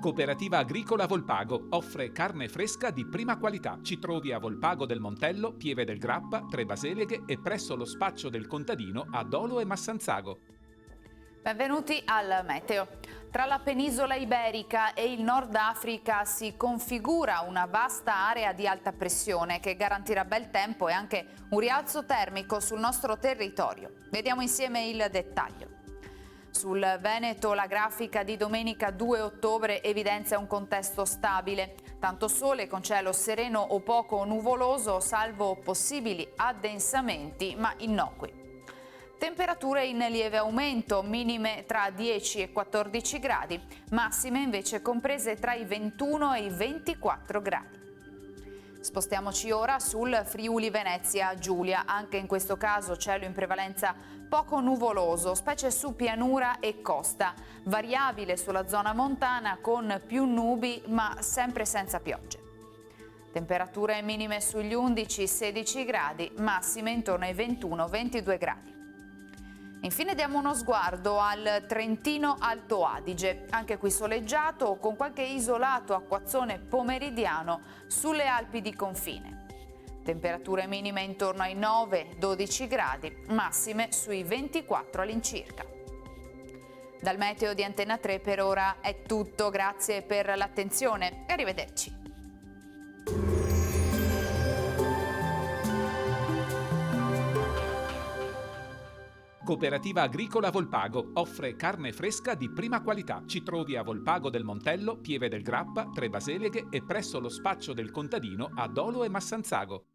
Cooperativa Agricola Volpago offre carne fresca di prima qualità. Ci trovi a Volpago del Montello, Pieve del Grappa, Tre Baseleghe e presso lo spaccio del contadino a Dolo e Massanzago. Benvenuti al Meteo. Tra la penisola iberica e il Nord Africa si configura una vasta area di alta pressione che garantirà bel tempo e anche un rialzo termico sul nostro territorio. Vediamo insieme il dettaglio. Sul Veneto la grafica di domenica 2 ottobre evidenzia un contesto stabile. Tanto sole con cielo sereno o poco nuvoloso, salvo possibili addensamenti ma innocui. Temperature in lieve aumento, minime tra 10 e 14 gradi, massime invece comprese tra i 21 e i 24 gradi. Spostiamoci ora sul Friuli Venezia Giulia, anche in questo caso cielo in prevalenza poco nuvoloso, specie su pianura e costa, variabile sulla zona montana con più nubi ma sempre senza piogge. Temperature minime sugli 11-16 gradi, massime intorno ai 21-22 gradi. Infine diamo uno sguardo al Trentino Alto Adige, anche qui soleggiato con qualche isolato acquazzone pomeridiano sulle Alpi di confine. Temperature minime intorno ai 9-12 gradi, massime sui 24 all'incirca. Dal meteo di Antenna 3 per ora è tutto, grazie per l'attenzione e arrivederci. Cooperativa Agricola Volpago offre carne fresca di prima qualità. Ci trovi a Volpago del Montello, Pieve del Grappa, Tre Baseleghe e presso lo spaccio del contadino a Dolo e Massanzago.